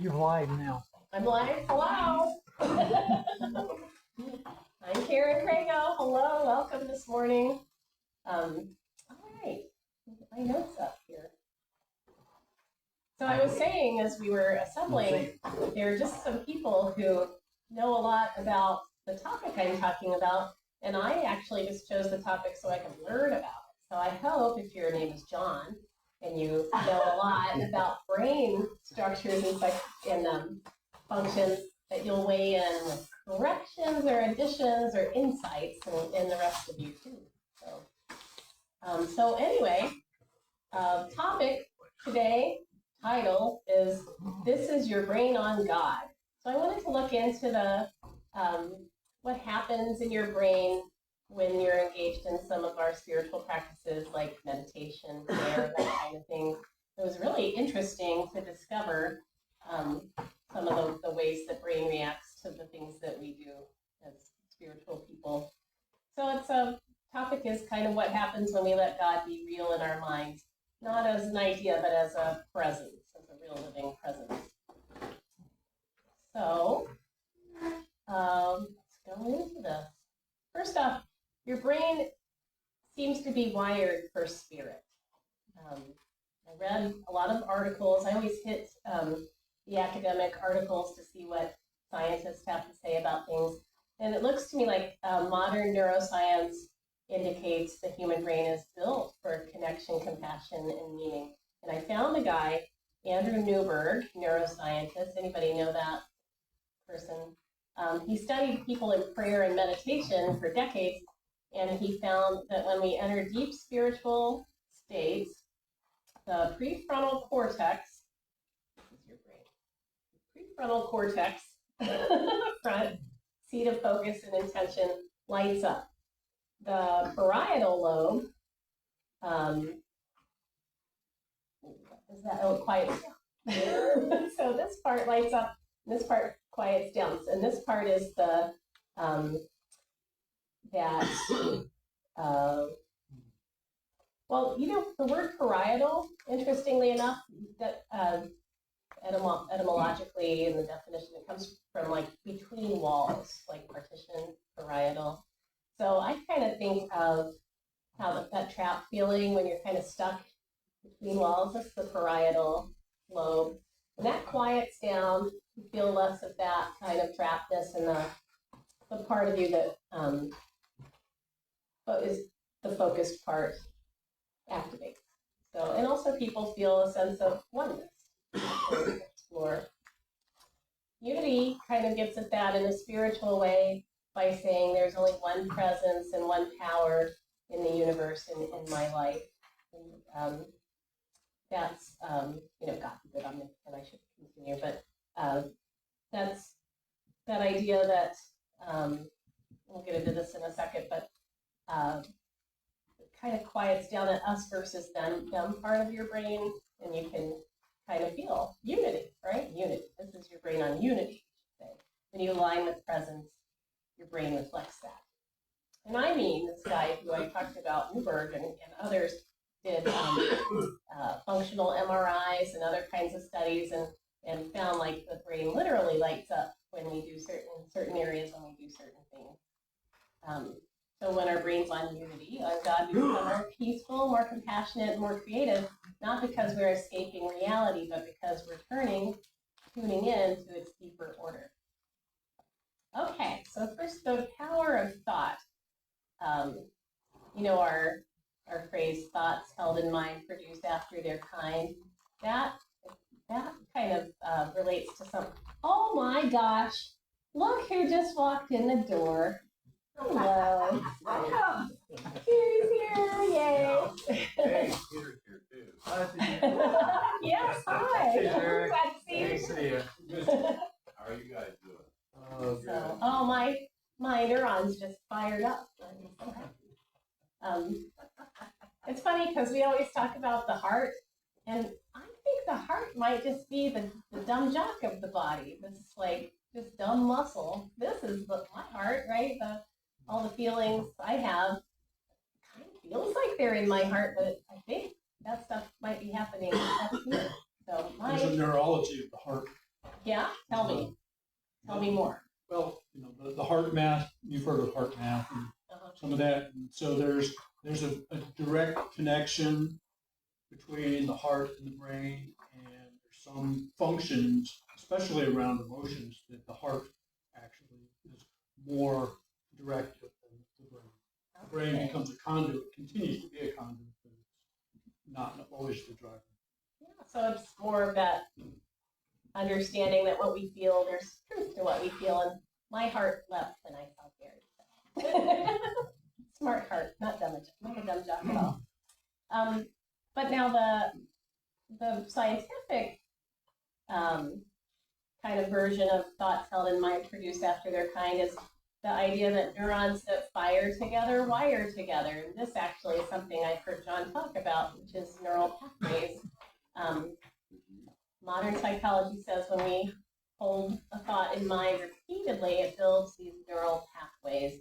You're live now. I'm live. Hello. I'm Karen Craigo. Hello. Welcome this morning. All right. My notes up here. So I was saying as we were assembling, there are just some people who know a lot about the topic I'm talking about, and I actually just chose the topic so I can learn about it. So I hope if your name is John and you know a lot about brain structures and functions, that you'll weigh in with corrections or additions or insights, and the rest of you too. So anyway, topic today, title is "This is Your Brain on God." So I wanted to look into the what happens in your brain when you're engaged in some of our spiritual practices like meditation, prayer, that kind of thing. It was really interesting to discover some of the ways the brain reacts to the things that we do as spiritual people. So it's a topic is kind of what happens when we let God be real in our minds, not as an idea, but as a presence, as a real living presence. So let's go into this. First off, your brain seems to be wired for spirit. I read a lot of articles. I always hit the academic articles to see what scientists have to say about things. And it looks to me like modern neuroscience indicates the human brain is built for connection, compassion, and meaning. And I found a guy, Andrew Newberg, neuroscientist. Anybody know that person? He studied people in prayer and meditation for decades, and he found that when we enter deep spiritual states, the prefrontal cortex, this is your brain, prefrontal cortex, front seat of focus and intention, lights up. The parietal lobe, quiets down. So this part lights up, and this part quiets down. And this part is the the word parietal, interestingly enough, that etymologically in the definition, it comes from like between walls, like partition, parietal. So I kind of think of how that trap feeling when you're kind of stuck between walls, that's the parietal lobe. And that quiets down, you feel less of that kind of trappedness, and the part of you that is the focused part activates. So, and also people feel a sense of oneness. Explore. Unity kind of gets at that in a spiritual way by saying there's only one presence and one power in the universe and in my life. And, that's, God forbid, and I should continue, but that's that idea that, we'll get into this in a second, but it kind of quiets down that us versus them part of your brain, and you can kind of feel unity, right? Unity. This is your brain on unity. When you align with presence, your brain reflects that. And I mean, this guy who I talked about, Newberg, and others did functional MRIs and other kinds of studies, and found like the brain literally lights up when we do certain areas, when we do certain things. So when our brain's on unity, on God, we become more peaceful, more compassionate, more creative, not because we're escaping reality, but because we're tuning in to its deeper order. Okay, so first the power of thought. Our phrase, thoughts held in mind produce after their kind. That kind of relates to some, oh my gosh, look who just walked in the door. Hello. Welcome. Peter's here, yay. Hey, Peter's here too. Yes, hi. Hey, Jerry. Glad to see you. Hey, see ya. How are you guys doing? Oh, good. So, my neurons just fired up. I'm so happy. It's funny because we always talk about the heart, and I think the heart might just be the dumb jock of the body. This is like just dumb muscle. This is my heart, right? All the feelings I have kind of feels like they're in my heart, but I think that stuff might be happening up here. So There's a neurology of the heart. Yeah, tell me more. Well, the heart math, you've heard of heart math and some of that. And so there's a direct connection between the heart and the brain, and there's some functions, especially around emotions, that the heart actually is more directive than the brain. The brain becomes a conduit, continues to be a conduit, but it's not always the driver. Yeah, so it's more of that understanding that what we feel, there's truth to what we feel, and my heart leapt when I saw Gary. Smart heart, not a dumb jock at all. But now the scientific kind of version of thoughts held in mind produced after their kind is the idea that neurons that fire together wire together. And this actually is something I've heard John talk about, which is neural pathways. Modern psychology says when we hold a thought in mind repeatedly, it builds these neural pathways,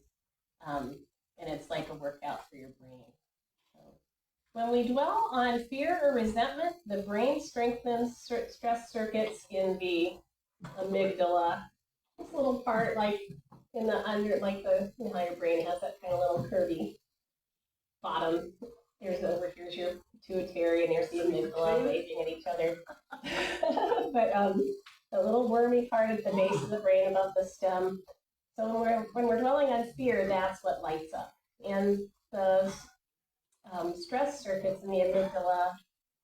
and it's like a workout for your brain. So, when we dwell on fear or resentment, the brain strengthens stress circuits in the amygdala. This little part, like in the under, like how your brain has that kind of little curvy bottom. Here's your pituitary, and here's the amygdala waving at each other. But the little wormy part at the base of the brain above the stem. So when we're dwelling on fear, that's what lights up. And the stress circuits in the amygdala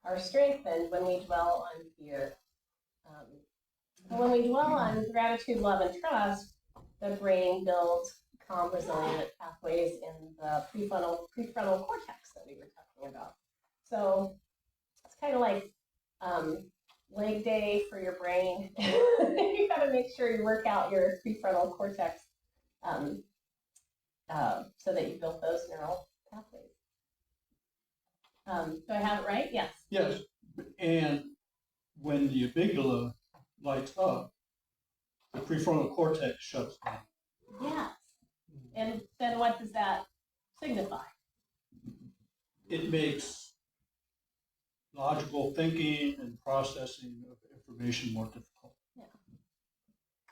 are strengthened when we dwell on fear. And when we dwell on gratitude, love, and trust, the brain builds calm, resilient pathways in the prefrontal cortex that we were talking about. So it's kind of like leg day for your brain. You got to make sure you work out your prefrontal cortex so that you build those neural pathways. Do I have it right? Yes. Yes, and when the amygdala lights up, the prefrontal cortex shuts down. Yes. And then what does that signify? It makes logical thinking and processing of information more difficult. Yeah.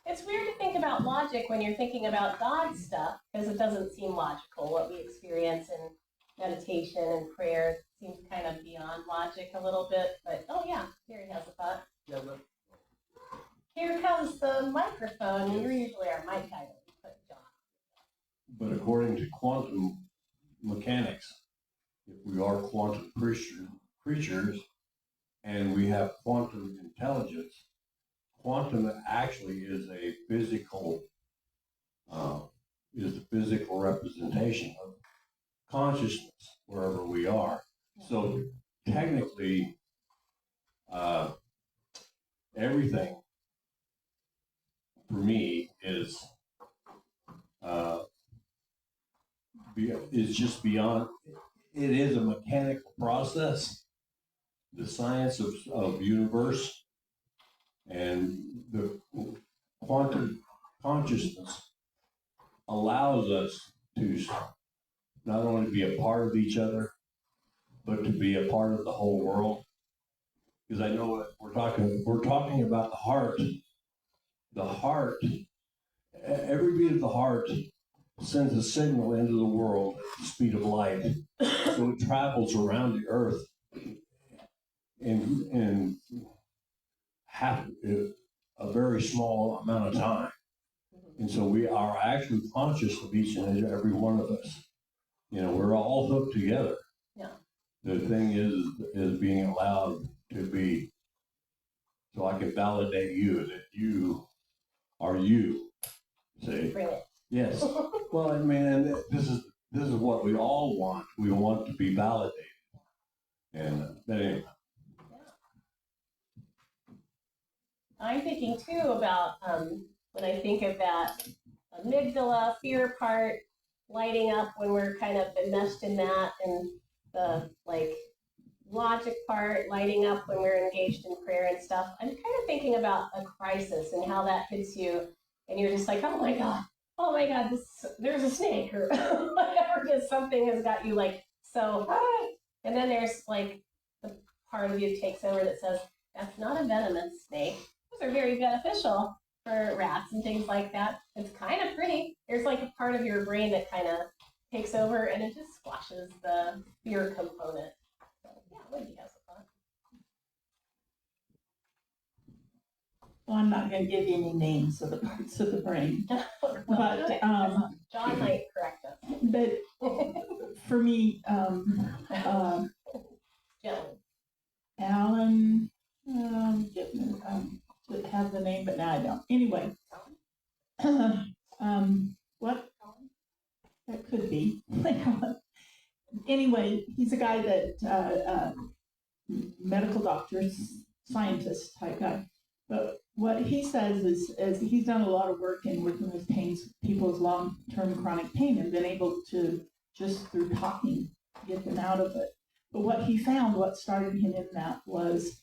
It's weird to think about logic when you're thinking about God stuff, because it doesn't seem logical. What we experience in meditation and prayer seems kind of beyond logic a little bit. But, oh yeah, here he has a thought. Yeah, but Here comes the microphone. You're usually our mic guy. But John. But according to quantum mechanics, if we are quantum creatures and we have quantum intelligence, quantum actually is a physical representation of consciousness wherever we are. So technically, everything for me is just beyond. It is a mechanical process. The science of universe and the quantum consciousness allows us to not only be a part of each other, but to be a part of the whole world. Because I know we're talking about the heart. The heart, every beat of the heart sends a signal into the world at the speed of light. So it travels around the earth in half a very small amount of time. And so we are actually conscious of each and every one of us. We're all hooked together. Yeah. The thing is being allowed to be, so I can validate you that you are you. See? Bring it. Yes. Well, I mean, this is what we all want. We want to be validated. And anyway. I'm thinking too about when I think of that amygdala fear part lighting up when we're kind of enmeshed in that, and the logic part lighting up when we're engaged in prayer and stuff. I'm kind of thinking about a crisis and how that hits you, and you're just like, oh my god, there's a snake or whatever, because something has got you so. And then there's the part of you takes over that says, that's not a venomous snake. It's are very beneficial for rats and things like that. It's kind of pretty. There's like a part of your brain that kind of takes over and it just squashes the fear component. So yeah, Wendy has a thought. Well, I'm not going to give you any names of the parts of the brain, Well, but good. John might correct us. but for me, Gentlemen. Alan, would have the name, but now I don't. Anyway, what? That could be. Anyway, he's a guy that medical doctor, scientist type guy. But what he says is he's done a lot of work in working with people's long-term chronic pain, and been able to, just through talking, get them out of it. But what he found, what started him in that was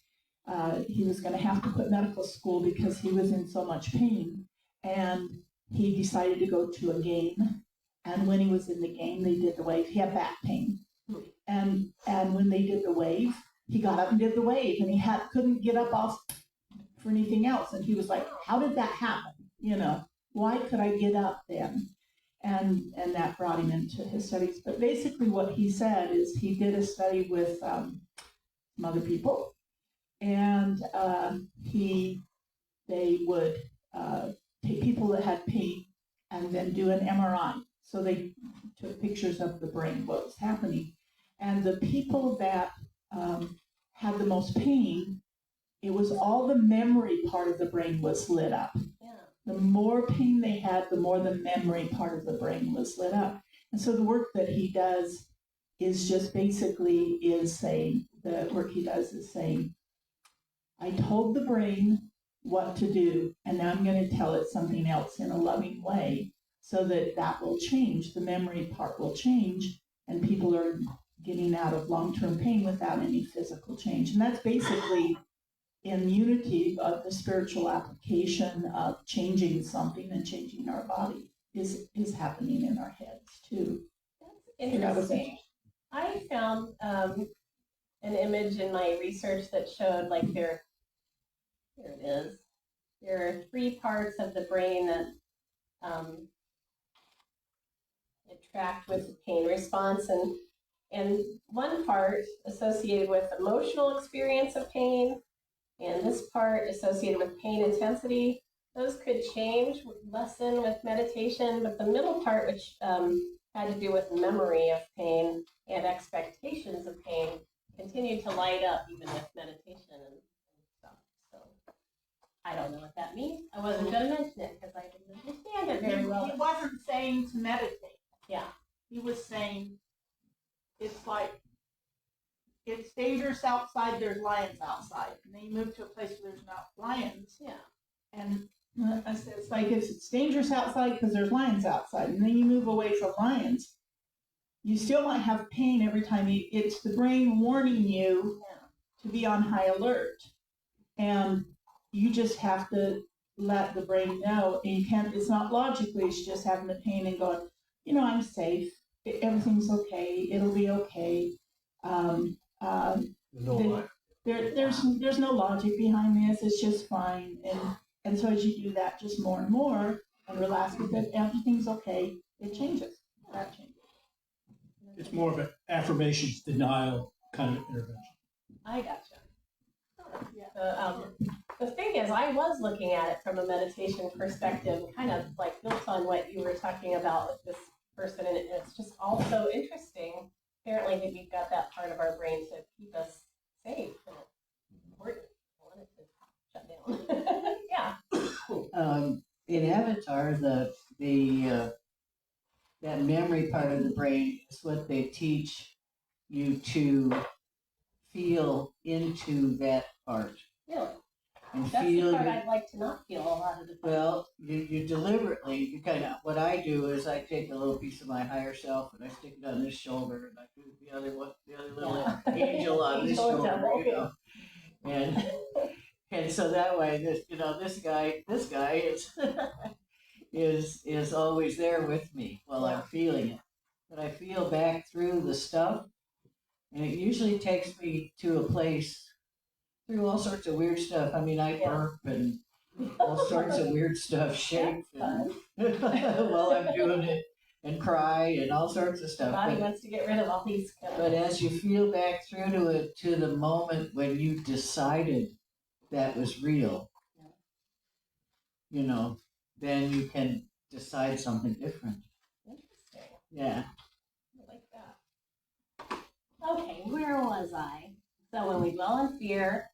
he was going to have to quit medical school because he was in so much pain. And he decided to go to a game. And when he was in the game, they did the wave. He had back pain. And when they did the wave, he got up and did the wave. And he couldn't get up off for anything else. And he was like, how did that happen? You know, why could I get up then? And that brought him into his studies. But basically what he said is he did a study with some other people, and they would take people that had pain and then do an MRI. So they took pictures of the brain, what was happening. And the people that had the most pain, it was all the memory part of the brain was lit up. The more pain they had, the more the memory part of the brain was lit up. And so the work that he does is just basically saying, I told the brain what to do, and now I'm going to tell it something else in a loving way so that will change. The memory part will change, and people are getting out of long-term pain without any physical change. And that's basically in Unity of the spiritual application of changing something and changing our body is happening in our heads too. That's interesting. I found an image in my research that showed like here it is. There are 3 parts of the brain that interact with the pain response, and one part associated with emotional experience of pain, and this part associated with pain intensity. Those could change, lessen with meditation, but the middle part, which had to do with memory of pain and expectations of pain, continued to light up even with meditation and stuff. So I don't know what that means. I wasn't going to mention it because I didn't understand it very well. He wasn't saying to meditate. Yeah. He was saying it's like, it's dangerous outside, there's lions outside. And then you move to a place where there's not lions. Yeah. And I said, it's like, if it's dangerous outside because there's lions outside, and then you move away from lions, you still might have pain every time it's the brain warning you to be on high alert. And you just have to let the brain know, and you can't, it's not logically, it's just having the pain and going, I'm safe, everything's okay, it'll be okay. There's no logic behind this. It's just fine. And so as you do that just more and more and relax with it, everything's okay. It changes. That changes. It's more of an affirmations denial kind of intervention. I gotcha. The thing is, I was looking at it from a meditation perspective, kind of like built on what you were talking about with this person, and it's just all so interesting. Apparently, that we've got that part of our brain to keep us safe, and it's important. I want it to shut down. Yeah. In Avatar, that memory part of the brain is what they teach you to feel into that part. Really? And That's feel the part I'd like to not feel a lot of the time. well, you deliberately, you kind of, what I do is I take a little piece of my higher self and I stick it on this shoulder, and I do the other little angel on this Angel shoulder, and so that way, this guy is always there with me while I'm feeling it. But I feel back through the stuff, and it usually takes me to a place through all sorts of weird stuff. I mean, I burp and all sorts of weird stuff, shake and while I'm doing it, and cry and all sorts of The stuff. body But, wants to get rid of all these but chemicals. as you feel back through to it, to the moment when you decided that was real, you know, then you can decide something different. Interesting. Yeah. I like that. Okay, where was I? So when we dwell on fear,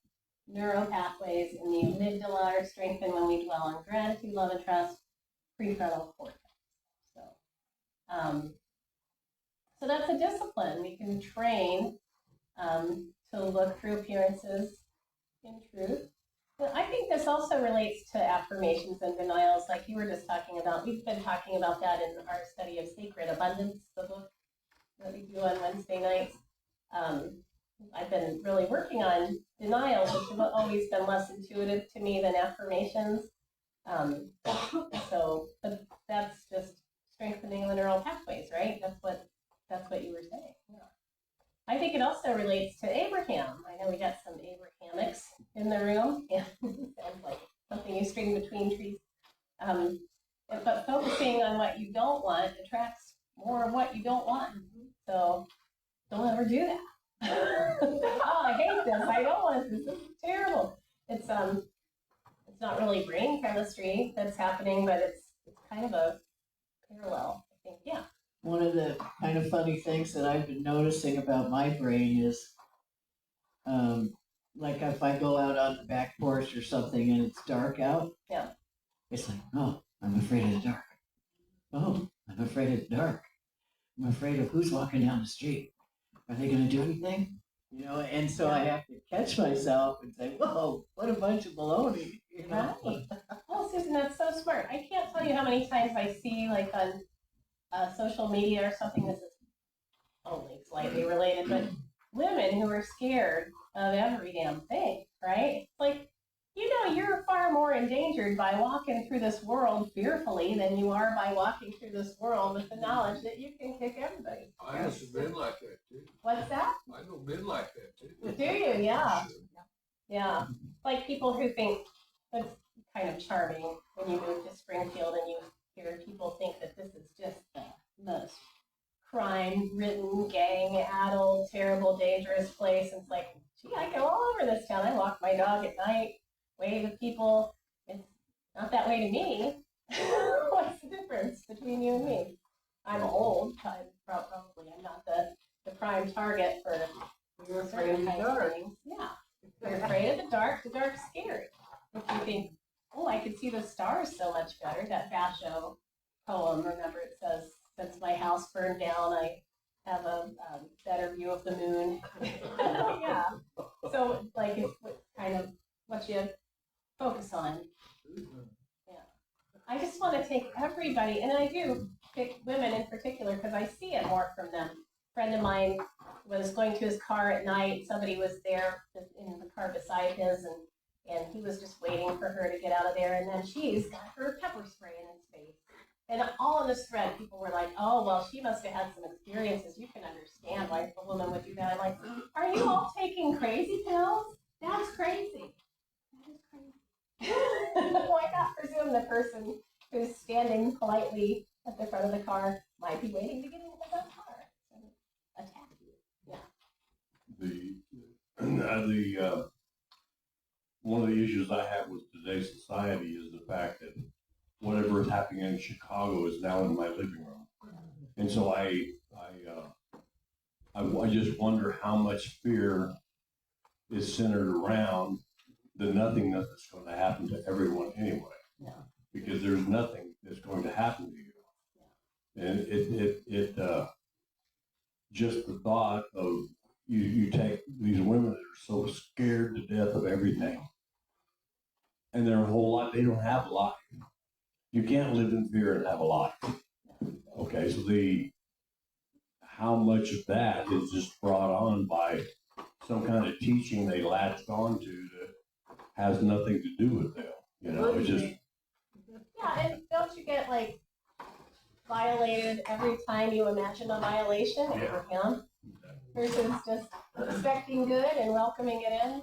neural pathways in the amygdala are strengthened when we dwell on gratitude, love, and trust, prefrontal cortex. So, so that's a discipline we can train to look through appearances in truth. But I think this also relates to affirmations and denials, like you were just talking about. We've been talking about that in our study of Sacred Abundance, the book that we do on Wednesday nights. I've been really working on denials, which have always been less intuitive to me than affirmations. But that's just strengthening the neural pathways, right? That's what you were saying. Yeah. I think it also relates to Abraham. I know we got some Abrahamics in the room. Yeah, sounds like something you string between trees. But focusing on what you don't want attracts more of what you don't want. So don't ever do that. Oh, I hate this. I don't want this. This is terrible. It's not really brain chemistry that's happening, but it's kind of a parallel, I think. Yeah. One of the kind of funny things that I've been noticing about my brain is, like if I go out on the back porch or something and it's dark out, Yeah. it's like, oh, I'm afraid of the dark. Oh, I'm afraid of the dark. I'm afraid of who's walking down the street. Are they going to do anything? You know, and so I have to catch myself and say, whoa, what a bunch of baloney. You know? Right. Oh, Susan, that's so smart. I can't tell you how many times I see, like on social media or something, this is only slightly related, but women who are scared of every damn thing, right? Like, you know, you're far more endangered by walking through this world fearfully than you are by walking through this world with the knowledge that you can kick everybody. I know some men like that too. What's that? I know men like that too. Do you? Yeah. Sure. Yeah. Like people who think it's kind of charming when you move to Springfield and you hear people think that this is just the most crime-ridden, gang-addled, terrible, dangerous place. And it's like, gee, I go all over this town. I walk my dog at night, wave at people. It's not that way to me. What's the difference between you and me? I'm old. I'm not the prime target for certain kinds of things. Yeah. You're afraid of the dark. The dark's scary. If you think, oh, I could see the stars so much better, that Basho poem, remember it says, since my house burned down, I have a better view of the moon. Yeah. So, like, it's kind of what you focus on. Yeah. I just want to take everybody, and I do pick women in particular because I see it more from them. A friend of mine was going to his car at night. Somebody was there in the car beside his, and he was just waiting for her to get out of there. And then she's got her pepper spray in his face. And all in this thread, people were like, oh, well, she must have had some experiences. You can understand why a woman would do that. I'm like, are you all taking crazy pills? That's crazy. That is crazy. Why not presume the person who's standing politely at the front of the car might be waiting to get into the car and attack you? Yeah. One of the issues I have with today's society is the fact that whatever is happening in Chicago is now in my living room. And so I just wonder how much fear is centered around the nothingness that's going to happen to everyone anyway. Yeah. Because there's nothing that's going to happen to you. Yeah. And just the thought of you take these women that are so scared to death of everything, and their whole life, they don't have a life. You can't live in fear and have a life. Okay, so how much of that is just brought on by some kind of teaching they latched onto that has nothing to do with them. You know, it's just. Yeah, and don't you get like violated every time you imagine a violation, Abraham? Versus just expecting good and welcoming it in.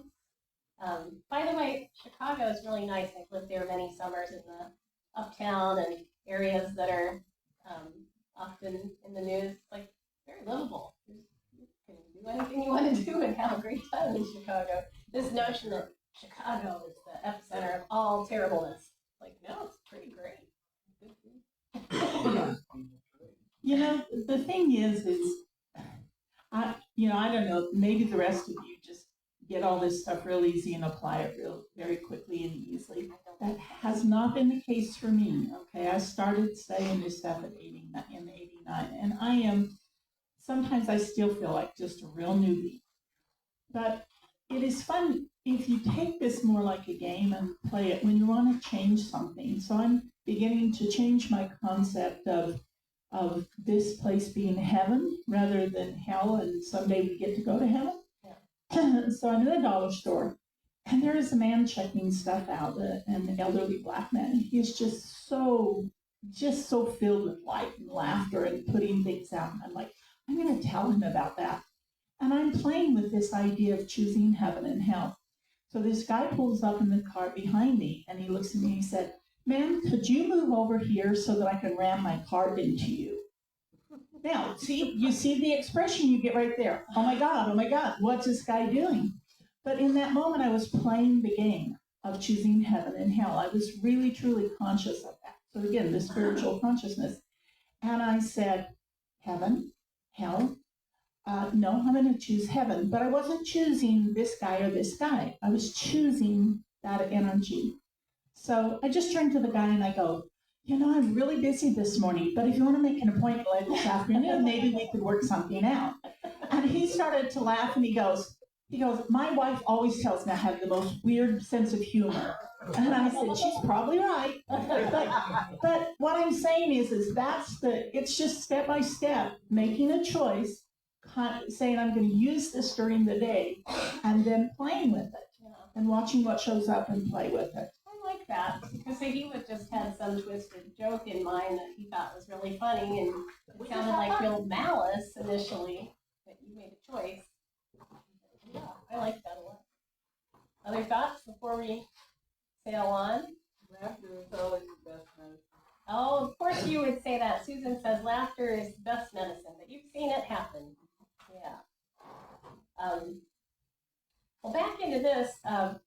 By the way, Chicago is really nice. I've lived there many summers in the uptown and areas that are often in the news. It's like very livable. You can do anything you want to do and have a great time in Chicago. This notion that Chicago is the epicenter of all terribleness, like, no, it's pretty great. You know, the thing is I don't know, maybe the rest of you just get all this stuff real easy and apply it very quickly and easily. That has not been the case for me, okay? I started studying this stuff in 89, and sometimes I still feel like just a real newbie. But it is fun if you take this more like a game and play it when you want to change something. So I'm beginning to change my concept of this place being heaven rather than hell, and someday we get to go to heaven. Yeah. So I'm in the dollar store, and there is a man checking stuff out, an elderly black man. He is just so filled with light and laughter and putting things out. And I'm like, I'm going to tell him about that. And I'm playing with this idea of choosing heaven and hell. So this guy pulls up in the car behind me, and he looks at me and he said, "Ma'am, could you move over here so that I can ram my card into you?" Now, you see the expression you get right there. Oh my God, what's this guy doing? But in that moment, I was playing the game of choosing heaven and hell. I was really, truly conscious of that. So again, the spiritual consciousness. And I said, heaven, hell, no, I'm going to choose heaven. But I wasn't choosing this guy or this guy. I was choosing that energy. So I just turned to the guy and I go, I'm really busy this morning, but if you want to make an appointment later this afternoon, maybe we could work something out. And he started to laugh and he goes, my wife always tells me I have the most weird sense of humor. And I said, she's probably right. But what I'm saying is it's just step by step, making a choice, saying I'm going to use this during the day, and then playing with it and watching what shows up and play with it. I like that, because he would just had some twisted joke in mind that he thought was really funny, and it sounded like real malice initially, but you made a choice. Yeah, I like that a lot. Other thoughts before we sail on? Laughter is always the best medicine. Oh, of course you would say that. Susan says laughter is the best medicine, but you've seen it happen. Yeah. Well, back into this, I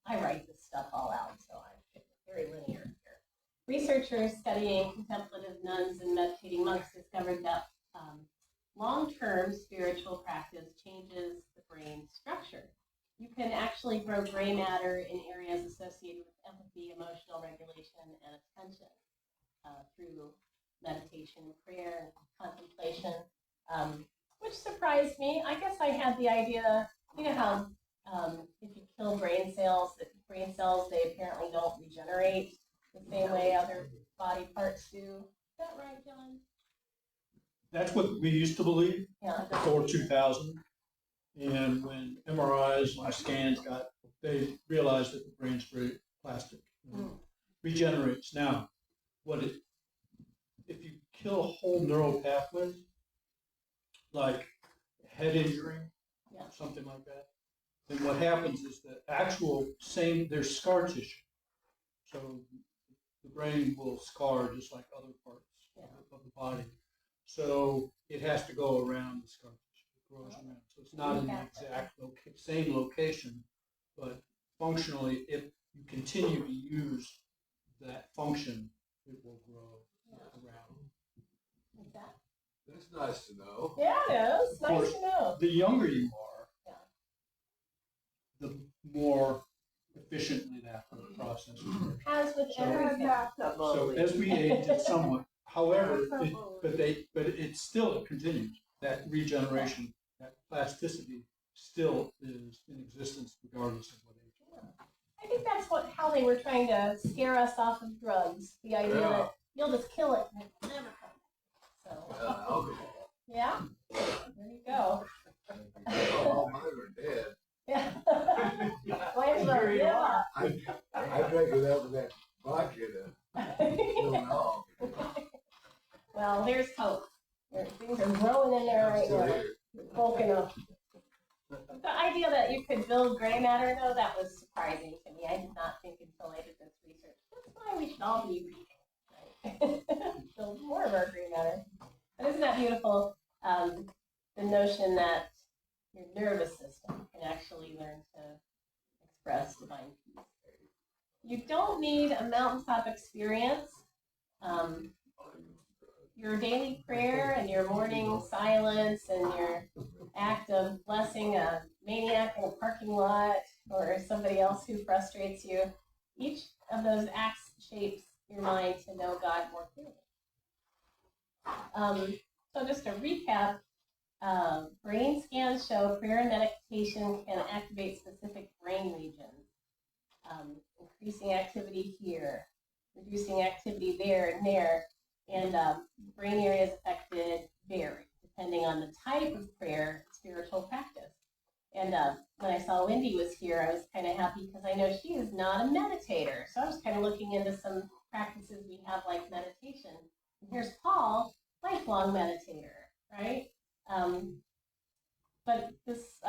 write this stuff all out, so I'm very linear here. Researchers studying contemplative nuns and meditating monks discovered that long-term spiritual practice changes the brain structure. You can actually grow gray matter in areas associated with empathy, emotional regulation, and attention through meditation, prayer, and contemplation, which surprised me. I guess I had the idea, how if you kill brain cells, they apparently don't regenerate the same way other body parts do. Is that right, John? That's what we used to believe Yeah. before 2000. And when MRIs and scans they realized that the brain's very plastic, regenerates. Now, if you kill whole neural pathways, like head injury, something like that, then what happens is that there's scar tissue. So the brain will scar just like other parts of the body. So it has to go around the scar tissue. It grows around. So it's not in the exact same location, but functionally, if you continue to use that function, it will grow around. Like that? That's nice to know. Yeah, it is. Of Nice course, to know. the younger you are, the more efficiently that process works. As with everything. So as we age, it's somewhat. However, it still continues. That regeneration, that plasticity, still is in existence regardless of what age. I think that's how they were trying to scare us off of drugs. The idea that you'll just kill it and it'll never come back. So, Okay. yeah, there you go. Oh, mine are dead. Yeah. Yeah. I drank it up with that vodka to kill an hog. Well, there's hope. Things are growing in there right Still now. here. Bulking up. The idea that you could build gray matter, though, that was surprising to me. I did not think until I did this research. That's why we should all be reading, right? Build more of our gray matter. But isn't that beautiful? The notion that your nervous system can actually learn to express divine peace. You don't need a mountaintop experience. Your daily prayer and your morning silence and your act of blessing a maniac in a parking lot or somebody else who frustrates you, each of those acts shapes your mind to know God more clearly. So just to recap, brain scans show prayer and meditation can activate specific brain regions, increasing activity here, reducing activity there and there, and brain areas affected vary depending on the type of prayer, spiritual practice. And when I saw Wendy was here, I was kind of happy because I know she is not a meditator. So I was kind of looking into some practices we have like meditation. And here's Paul, lifelong meditator, right? But this,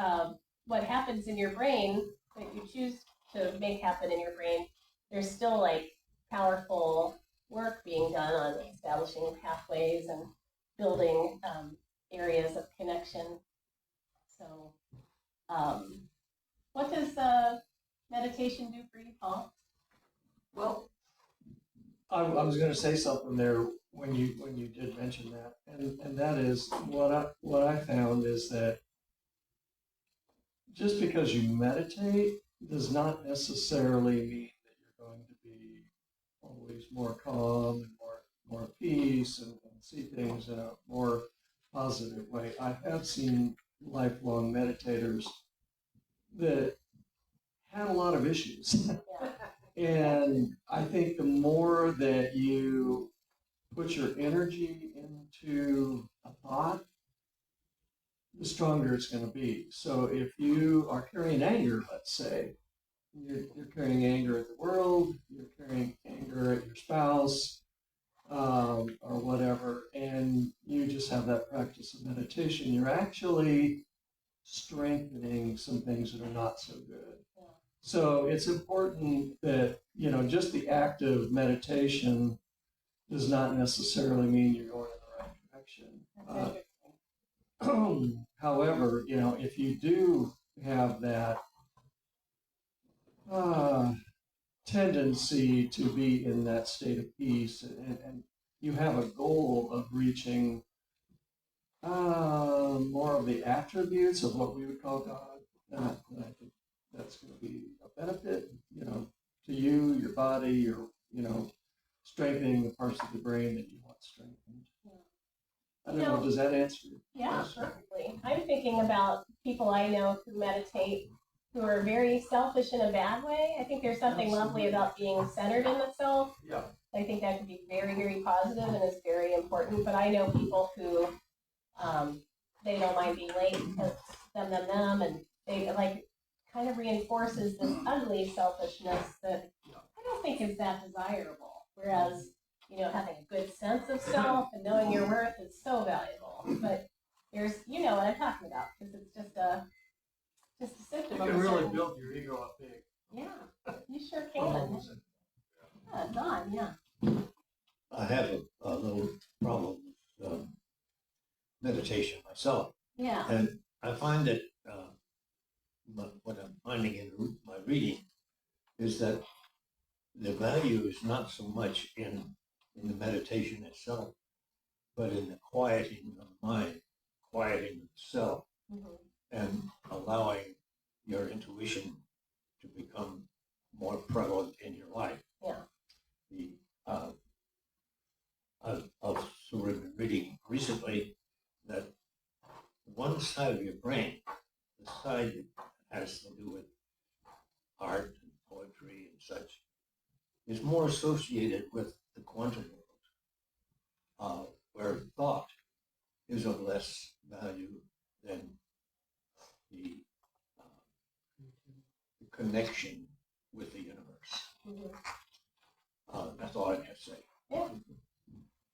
what happens in your brain that you choose to make happen in your brain, there's still like powerful work being done on establishing pathways and building areas of connection. So, what does meditation do for you, Paul? Well, I was going to say something there when you did mention that, and that is what I found is that just because you meditate does not necessarily mean that you're going to be always more calm and more peace and see things in a more positive way. I have seen lifelong meditators that had a lot of issues. And I think the more that you put your energy into a thought, the stronger it's going to be. So if you are carrying anger, let's say, you're carrying anger at the world, you're carrying anger at your spouse, or whatever, and you just have that practice of meditation, you're actually strengthening some things that are not so good. Yeah. So it's important that, just the act of meditation does not necessarily mean you're going in the right direction. However, if you do have that tendency to be in that state of peace, and you have a goal of reaching more of the attributes of what we would call God, then I think that's going to be a benefit, to you, your body, your, strengthening the parts of the brain that you want strengthened. I don't know, does that answer your question? Perfectly. I'm thinking about people I know who meditate who are very selfish in a bad way. I think there's something lovely about being centered in the self. Yeah. I think that can be very, very positive and is very important. But I know people who they don't mind being late because them, and they like kind of reinforces this ugly selfishness that I don't think is that desirable. Whereas, having a good sense of self and knowing your worth is so valuable. But there's, what I'm talking about, because it's just a symptom You of can a really certain- build your ego up big. Yeah, you sure can. Yeah, Don, yeah. I have a little problem with meditation myself, Yeah. and I find that what I'm finding in my reading is that the value is not so much in the meditation itself, but in the quieting of the mind, quieting of the self, Mm-hmm. and allowing your intuition to become more prevalent in your life. Yeah. I've sort of been reading recently that one side of your brain, the side that has to do with art and poetry and such, is more associated with the quantum world, where thought is of less value than the connection with the universe. Mm-hmm. That's all I have to say. Yeah.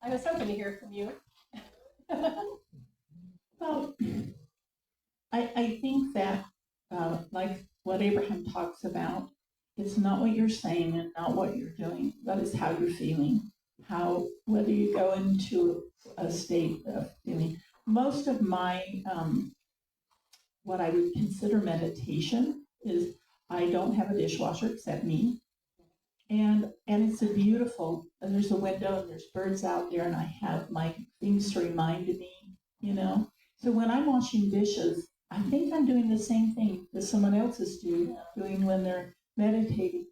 I was hoping to hear from you. Well, I think that like what Abraham talks about, it's not what you're saying and not what you're doing, but it's how you're feeling. How, whether you go into a state of feeling. Most of my, what I would consider meditation is I don't have a dishwasher except me. And it's a beautiful, and there's a window and there's birds out there and I have my things to remind me, you know. So when I'm washing dishes, I think I'm doing the same thing that someone else is doing when they're meditating.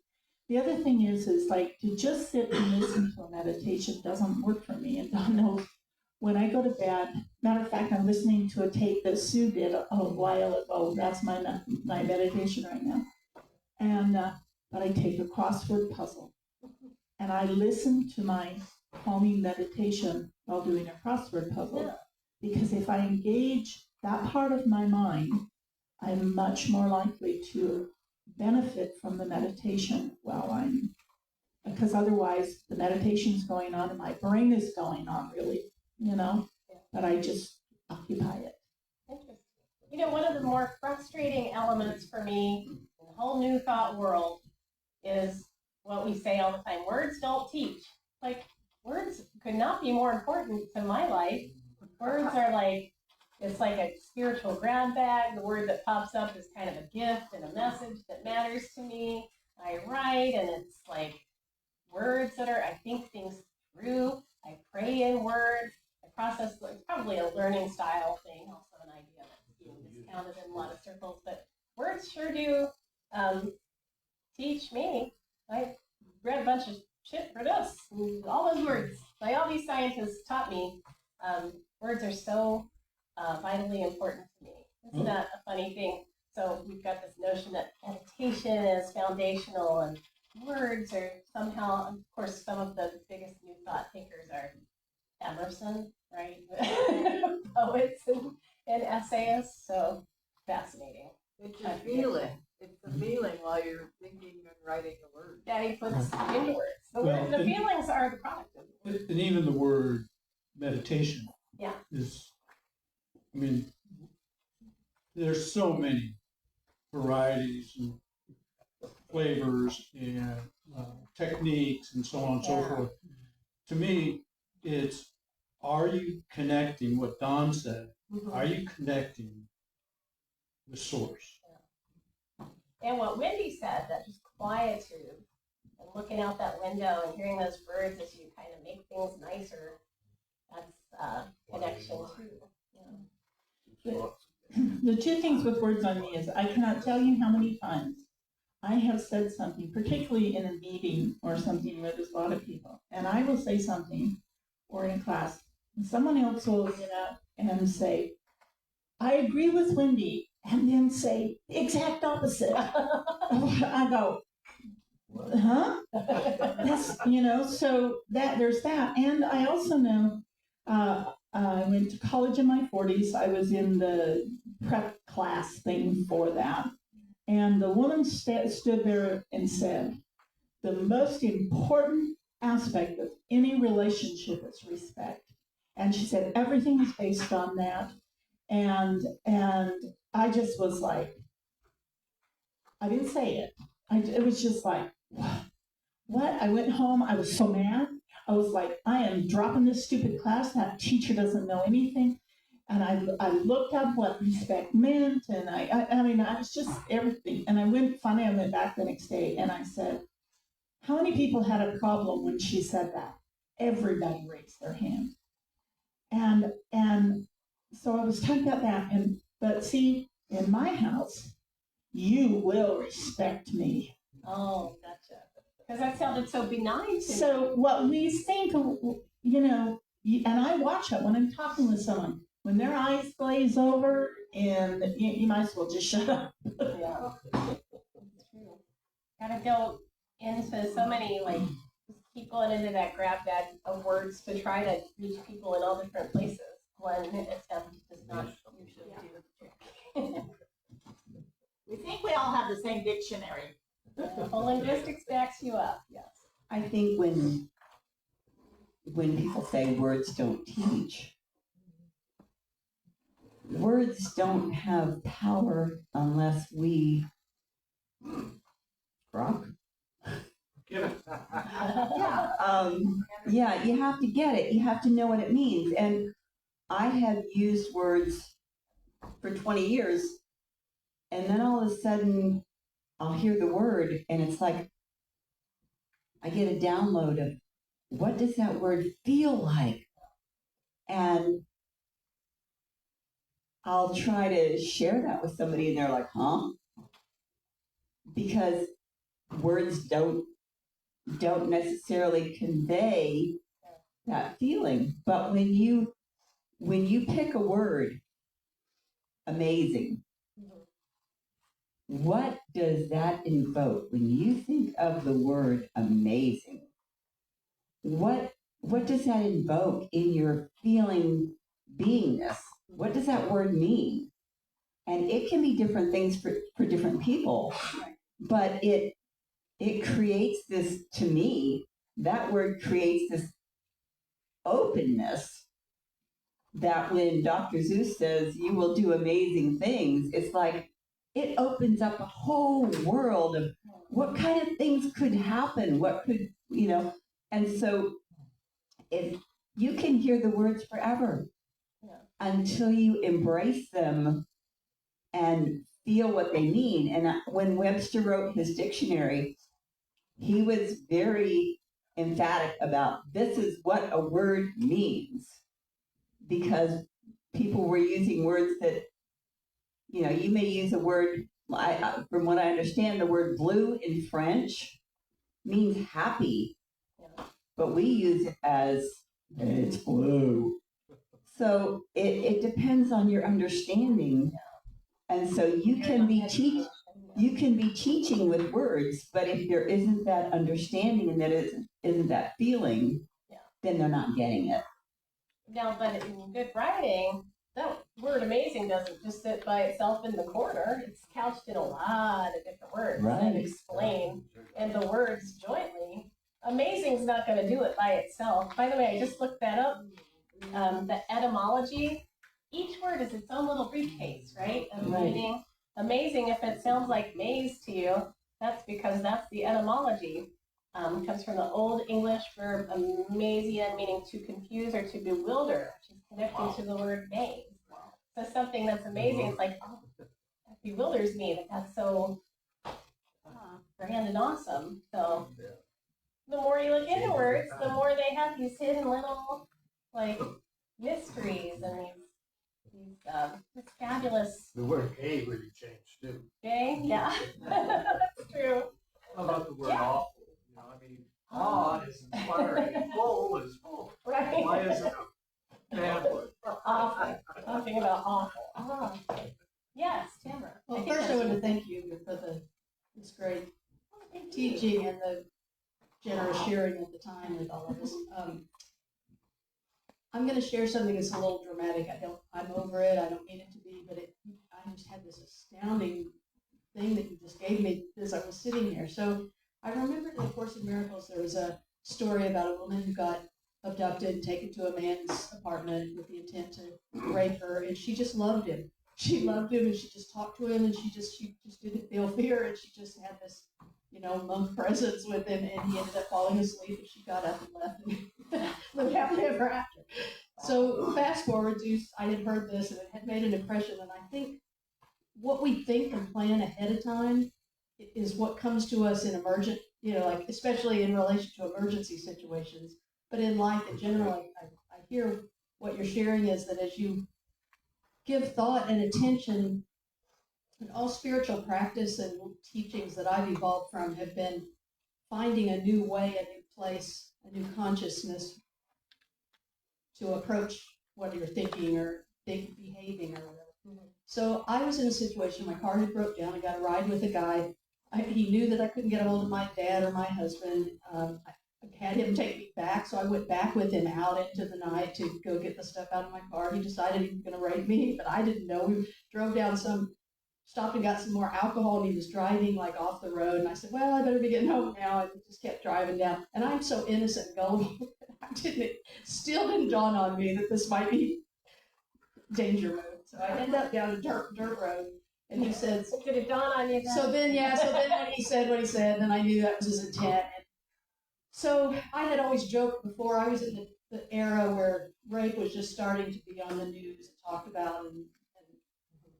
The other thing is like to just sit and listen to a meditation doesn't work for me. And Don knows when I go to bed, matter of fact, I'm listening to a tape that Sue did a while ago. That's my meditation right now. And, but I take a crossword puzzle and I listen to my calming meditation while doing a crossword puzzle. Because if I engage that part of my mind, I'm much more likely to benefit from the meditation because otherwise the meditation's going on and my brain is going on really, you know, but I just occupy it. Interesting. You know, one of the more frustrating elements for me in the whole New Thought world is what we say all the time, words don't teach. Like, words could not be more important to my life. Words are like, it's like a spiritual grab bag. The word that pops up is kind of a gift and a message that matters to me. I write, and it's like words that are, I think things through. I pray in words. I process, it's probably a learning style thing, also an idea that's being discounted in a lot of circles. But words sure do teach me. I read a bunch of shit for this. All those words, like all these scientists taught me, words are so vitally important to me. Isn't that a funny thing? So we've got this notion that meditation is foundational and words are somehow, of course, some of the biggest New Thought thinkers are Emerson, right? Poets and essayists, so fascinating. It's a feeling. It's a feeling while you're thinking and writing the words. That he puts into words. Well, The feelings are the product of the words. And even the word meditation is, I mean, there's so many varieties and flavors and techniques and so on and so forth. To me, it's, are you connecting, what Don said, are you connecting the source? And what Wendy said, that just quietude and looking out that window and hearing those birds as you kind of make things nicer, that's connection too. The two things with words on me is I cannot tell you how many times I have said something, particularly in a meeting or something where there's a lot of people, and I will say something, or in class, and someone else will get up and say, I agree with Wendy, and then say the exact opposite. I go, huh? That's, you know, so that there's that. And I also know, I went to college in my 40s. I was in the prep class thing for that. And the woman stood there and said, the most important aspect of any relationship is respect. And she said, everything is based on that. And I just was like, I didn't say it. It was just like, what? I went home. I was so mad. I was like, I am dropping this stupid class. That teacher doesn't know anything. And I looked up what respect meant. And I mean, I was just everything. And I went back the next day and I said, how many people had a problem when she said that? Everybody raised their hand. And so I was talking about that. But see, in my house, you will respect me. Oh, gotcha. Because that sounded so benign to me. So what we think, you know, and I watch it when I'm talking with someone, when their eyes glaze over, and you might as well just shut up. Yeah, it's true. Gotta go into so many, like, keep going into that grab bag of words to try to reach people in all different places when attempt does not usually do the trick. We think we all have the same dictionary. Well, linguistics backs you up, yes. I think when people say words don't teach, words don't have power unless we rock. Yeah, you have to get it. You have to know what it means. And I have used words for 20 years, and then all of a sudden I'll hear the word, and it's like I get a download of what does that word feel like? And I'll try to share that with somebody, and they're like, huh? Because words don't necessarily convey that feeling. But when you pick a word, amazing, what does that invoke? When you think of the word amazing, what does that invoke in your feeling beingness? What does that word mean? And it can be different things for different people, but it creates this, to me, that word creates this openness that when Dr. Seuss says you will do amazing things, it's like it opens up a whole world of what kind of things could happen, what could, and so if you can hear the words forever until you embrace them and feel what they mean. And when Webster wrote his dictionary, he was very emphatic about this is what a word means, because people were using words that, you may use a word, from what I understand, the word blue in French means happy, but we use it as it's blue. So it depends on your understanding. And so you can be teaching with words, but if there isn't that understanding and that isn't that feeling, then they're not getting it. Now, but in good writing, that word amazing doesn't just sit by itself in the corner. It's couched in a lot of different words that explain, and the words jointly. Amazing's not going to do it by itself. By the way, I just looked that up. The etymology, each word is its own little briefcase, right? Of meaning. Amazing, if it sounds like maze to you, that's because that's the etymology. It comes from the Old English verb amazian, meaning to confuse or to bewilder, which is connecting to the word maze. So something that's amazing, it's like, oh, that bewilders me. That's so grand and awesome. So the more you look into words, the more they have these hidden little, mysteries and these fabulous. The word gay really changed too. Gay? Yeah. That's true. How about the word awful? Awe is inspiring, and full is full. Right. Why is it a bad word? Awful. Talking about awful. Yes, Tamara. Well, first I want to thank you for this great teaching and the generous sharing at the time with all of us. I'm going to share something that's a little dramatic. I'm over it. I don't mean it to be, but I just had this astounding thing that you just gave me as I was sitting here. So I remember in the Course in Miracles, there was a story about a woman who got abducted and taken to a man's apartment with the intent to rape her, and she just loved him. She loved him, and she just talked to him, and she just didn't feel fear, and she just had this, love presence with him, and he ended up falling asleep, and she got up and left, and lived happily ever after. So fast forward to, I had heard this, and it had made an impression, and I think what we think and plan ahead of time is what comes to us in emergent, especially in relation to emergency situations. But in life in general, I hear what you're sharing is that as you give thought and attention, and all spiritual practice and teachings that I've evolved from have been finding a new way, a new place, a new consciousness to approach what you're thinking or behaving or whatever. Mm-hmm. So I was in a situation, my car had broke down, I got a ride with a guy. He knew that I couldn't get a hold of my dad or my husband. I had him take me back, so I went back with him out into the night to go get the stuff out of my car. He decided he was going to rape me, but I didn't know. We drove down stopped and got some more alcohol, and he was driving off the road. And I said, well, I better be getting home now. And just kept driving down. And I'm so innocent and gullible. Still didn't dawn on me that this might be danger mode. So I end up down a dirt road, and he says, Did it dawn on you then? so then when he said what he said, then I knew that was his intent. And so I had always joked before, I was in the era where rape was just starting to be on the news and talked about, and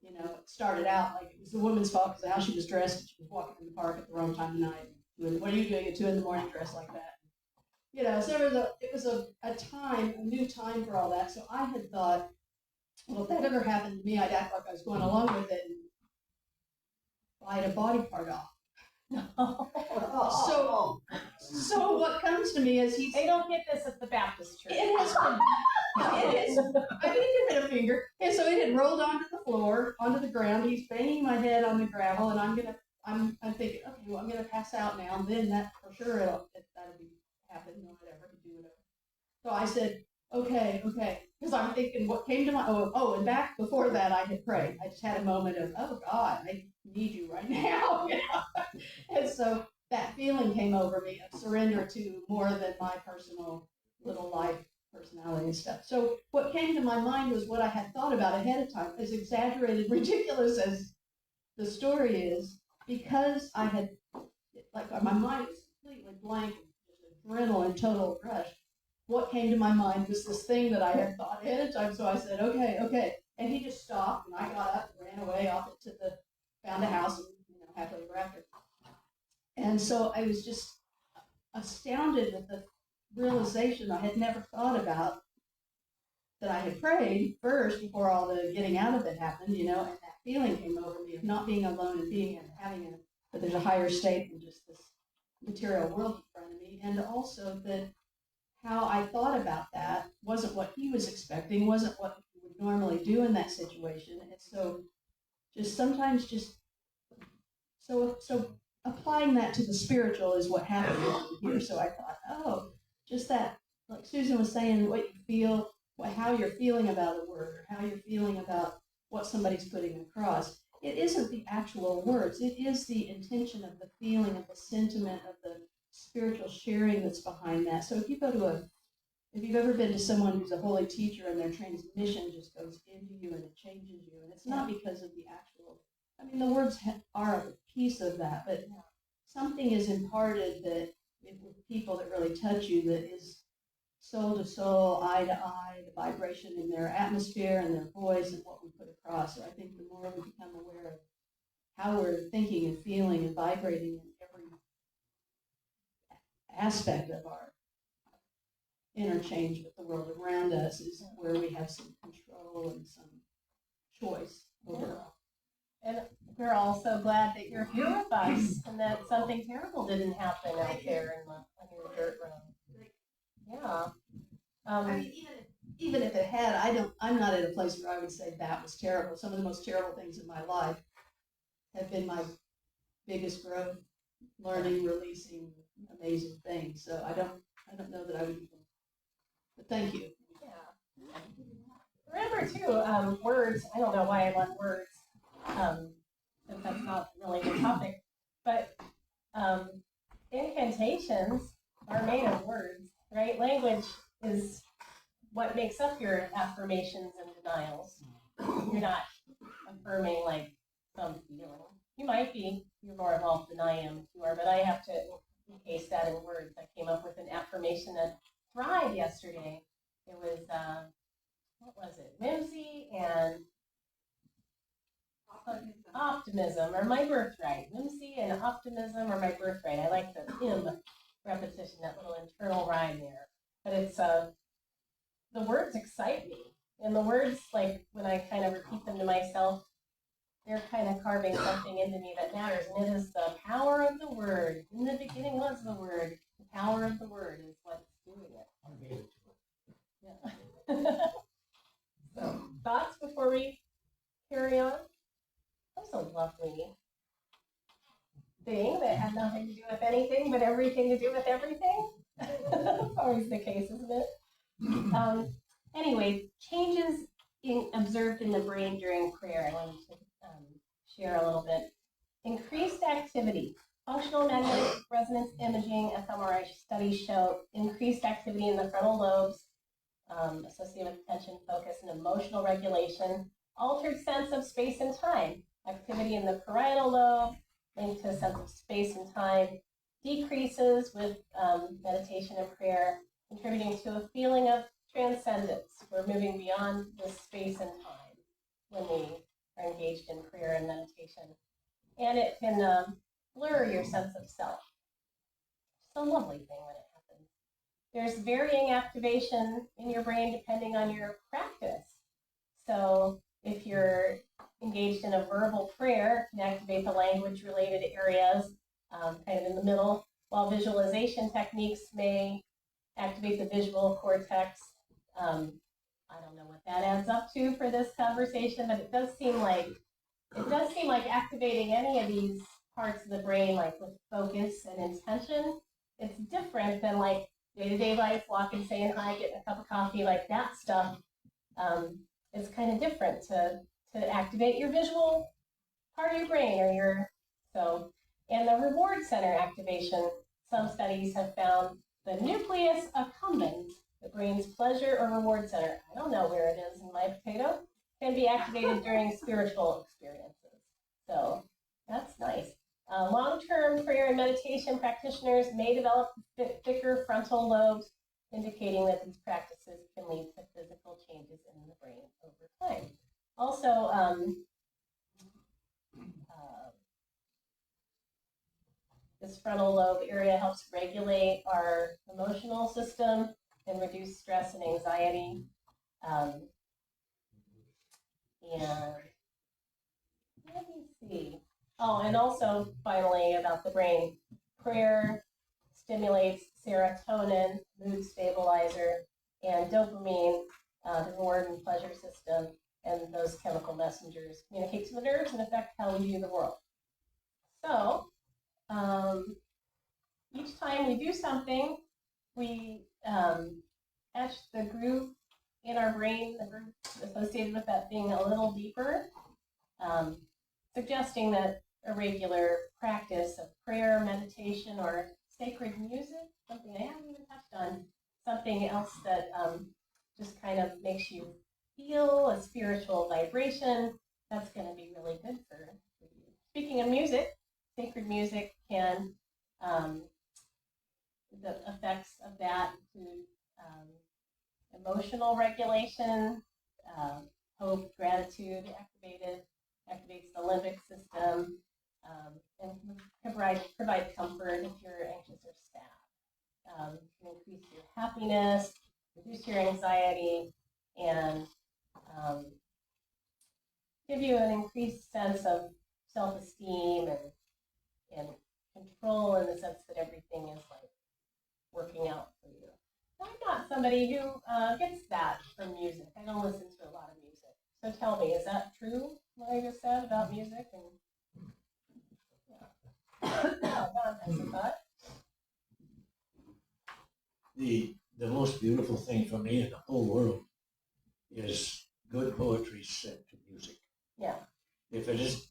you know, it started out like it was the woman's fault because of how she was dressed. She was walking in the park at the wrong time of night. What are you doing at 2 a.m. dressed like that? You know, so it was a new time for all that. So I had thought, well, if that ever happened to me, I'd act like I was going along with it and bite a body part off. So what comes to me is They don't get this at the Baptist church. it has been, it is, I didn't give it a finger. And so it had rolled onto the floor, onto the ground. He's banging my head on the gravel, and I'm thinking, okay, well, I'm gonna pass out now. And then that for sure that'll be happen, whatever, do whatever. So I said, okay, because I'm thinking what came to my and back before that I had prayed. I just had a moment of, oh God, I need you right now. You know? And so that feeling came over me of surrender to more than my personal little life personality and stuff. So what came to my mind was what I had thought about ahead of time, as exaggerated, ridiculous as the story is, because I had, like, my mind was completely blank, just adrenaline, total rush. What came to my mind was this thing that I had thought ahead of time. So I said, okay. And he just stopped, and I got up and ran away off to found a house, and, happily ever after. And so I was just astounded with the realization I had never thought about, that I had prayed first before all the getting out of it happened, and that feeling came over me of not being alone and that there's a higher state than just this material world in front of me, and also that how I thought about that wasn't what he was expecting, wasn't what he would normally do in that situation, and so sometimes applying that to the spiritual is what happened here. So I thought, just that, like Susan was saying, what you feel, how you're feeling about a word, or how you're feeling about what somebody's putting across. It isn't the actual words. It is the intention of the feeling, of the sentiment, of the spiritual sharing that's behind that. So if you've ever been to someone who's a holy teacher and their transmission just goes into you and it changes you, and it's not because of the actual, the words are a piece of that, but something is imparted that with people that really touch you, that is soul to soul, eye to eye, the vibration in their atmosphere and their voice and what we put across. So I think the more we become aware of how we're thinking and feeling and vibrating in every aspect of our interchange with the world around us, is where we have some control and some choice over. And we're also glad that you're here with us and that something terrible didn't happen out there on your dirt road. Yeah. Even if it had, I'm not at a place where I would say that was terrible. Some of the most terrible things in my life have been my biggest growth, learning, releasing amazing things. So I don't know that I would even, but thank you. Yeah. Remember too, words, I don't know why I want words, since that's not really the topic, but incantations are made of words, right? Language is what makes up your affirmations and denials. You're not affirming like some feeling. You might be, you're more involved than I am, you are, but I have to encase that in words. I came up with an affirmation that thrived yesterday. It was, what was it? Whimsy and optimism, or my birthright. Whimsy and optimism, or my birthright. I like the repetition, that little internal rhyme there. But it's, the words excite me. And the words, like, when I kind of repeat them to myself, they're kind of carving something into me that matters. And it is the power of the word. In the beginning was the word. The power of the word is what's doing it. Yeah. So, thoughts before we carry on? That's a lovely thing that had nothing to do with anything, but everything to do with everything. That's always the case, isn't it? Anyway, changes observed in the brain during prayer. I wanted to share a little bit. Increased activity. Functional magnetic resonance imaging, fMRI studies show increased activity in the frontal lobes associated with attention, focus, and emotional regulation, altered sense of space and time, activity in the parietal lobe, linked to a sense of space and time, decreases with meditation and prayer, contributing to a feeling of transcendence. We're moving beyond this space and time when we are engaged in prayer and meditation. And it can blur your sense of self. It's a lovely thing when it happens. There's varying activation in your brain depending on your practice. So if you're engaged in a verbal prayer, it can activate the language-related areas, kind of in the middle, while visualization techniques may activate the visual cortex. I don't know what that adds up to for this conversation, but it does seem like activating any of these parts of the brain, like with focus and intention, it's different than like day-to-day life, walking, saying hi, getting a cup of coffee, like that stuff. It's kind of different to activate your visual part of your brain and the reward center activation. Some studies have found the nucleus accumbens, the brain's pleasure or reward center, I don't know where it is in my potato, can be activated during spiritual experiences. So that's nice. Long-term prayer and meditation practitioners may develop thicker frontal lobes, indicating that these practices can lead to physical changes in the brain over time. Also, this frontal lobe area helps regulate our emotional system and reduce stress and anxiety. And let me see. Oh, and also finally about the brain, prayer stimulates serotonin, mood stabilizer, and dopamine, the reward and pleasure system, and those chemical messengers communicate to the nerves and affect how we view the world. So, each time we do something, we etch the groove in our brain, the groove associated with that thing a little deeper, suggesting that a regular practice of prayer, meditation, or sacred music, something I haven't even touched on, something else that just kind of makes you feel a spiritual vibration, that's going to be really good for you. Speaking of music, sacred music can, the effects of that include emotional regulation, hope, gratitude activates the limbic system, and can provide comfort if you're anxious or sad. Can increase your happiness, reduce your anxiety, and give you an increased sense of self-esteem and control, in the sense that everything is like working out for you. I'm not somebody who gets that from music. I don't listen to a lot of music. So tell me, is that true, what I just said about music? And Don has a thought. The most beautiful thing for me in the whole world is good poetry set to music. Yeah. If it is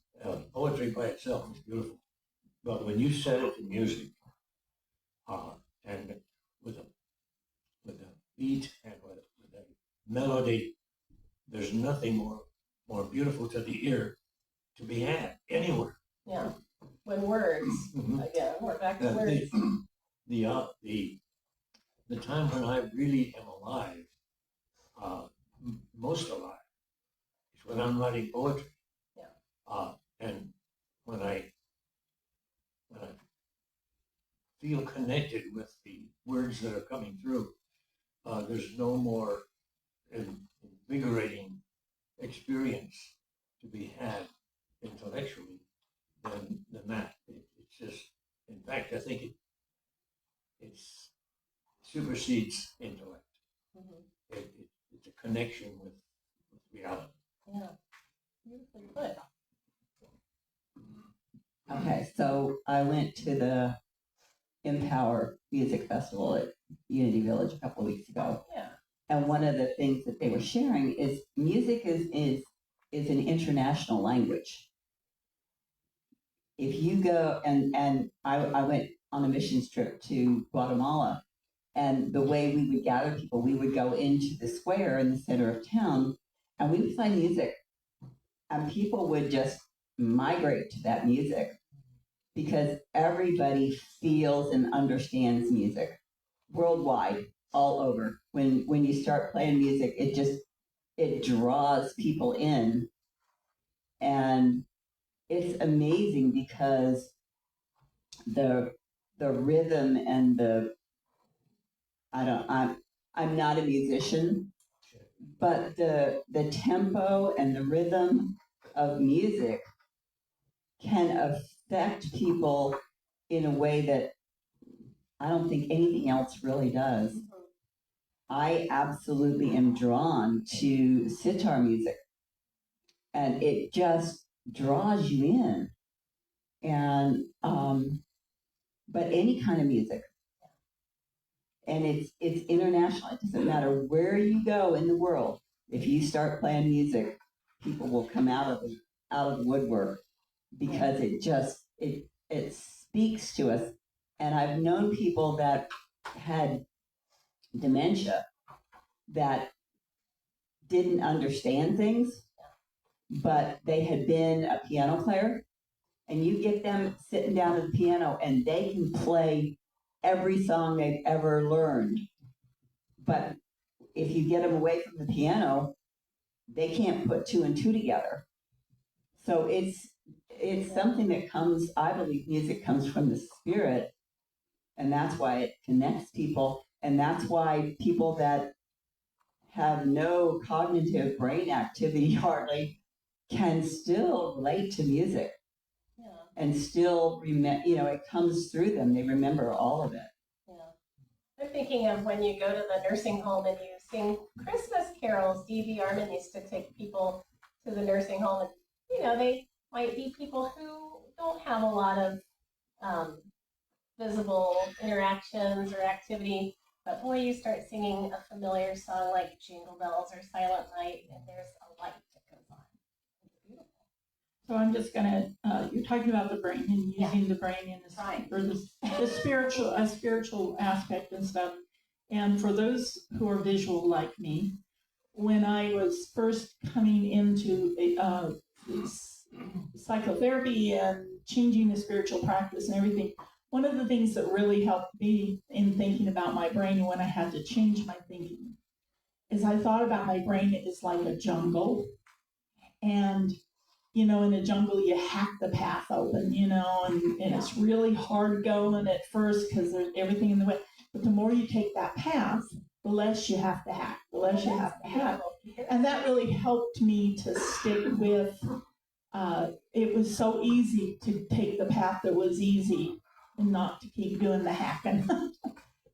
poetry by itself is beautiful, but when you set it to music, and with a beat and with a melody, there's nothing more beautiful to the ear to be had anywhere. Yeah. When words, again, we're back to words. The time when I really am alive, most alive, is when I'm writing poetry. Yeah. And when I feel connected with the words that are coming through, there's no more invigorating experience to be had intellectually than that. It's just, in fact, I think it supersedes intellect. Mm-hmm. It's a connection with reality. Yeah, beautifully put. Okay, so I went to the Empower Music Festival at Unity Village a couple of weeks ago. Yeah. And one of the things that they were sharing is music is an international language. If you go, and I went on a missions trip to Guatemala, And the way we would gather people, we would go into the square in the center of town and we would play music. And people would just migrate to that music because everybody feels and understands music worldwide, all over. When you start playing music, it draws people in. And it's amazing because the rhythm and I'm not a musician, but the tempo and the rhythm of music can affect people in a way that I don't think anything else really does. I absolutely am drawn to sitar music, and it just draws you in. And but any kind of music, and it's international. It doesn't matter where you go in the world. If you start playing music, people will come out of the woodwork because it speaks to us. And I've known people that had dementia that didn't understand things, but they had been a piano player, and you get them sitting down at the piano and they can play every song they've ever learned. But if you get them away from the piano, they can't put two and two together. So it's something that comes, I believe music comes from the spirit, and that's why it connects people. And that's why people that have no cognitive brain activity hardly can still relate to music. Yeah. And still remember, it comes through them. They remember all of it. Yeah. I'm thinking of when you go to the nursing home and you sing Christmas carols. D.V. Armin used to take people to the nursing home, and they might be people who don't have a lot of visible interactions or activity. But boy, you start singing a familiar song like Jingle Bells or Silent Night, and there's a light that goes on. It's beautiful. So I'm just gonna, you're talking about the brain and using the brain in this, Right. for the spiritual aspect and stuff. And for those who are visual like me, when I was first coming into psychotherapy and changing the spiritual practice and everything, one of the things that really helped me in thinking about my brain when I had to change my thinking is I thought about my brain as like a jungle. And in a jungle, you hack the path open, and it's really hard going at first because there's everything in the way. But the more you take that path, the less you have to hack, And that really helped me to stick with, it was so easy to take the path that was easy and not to keep doing the hacking.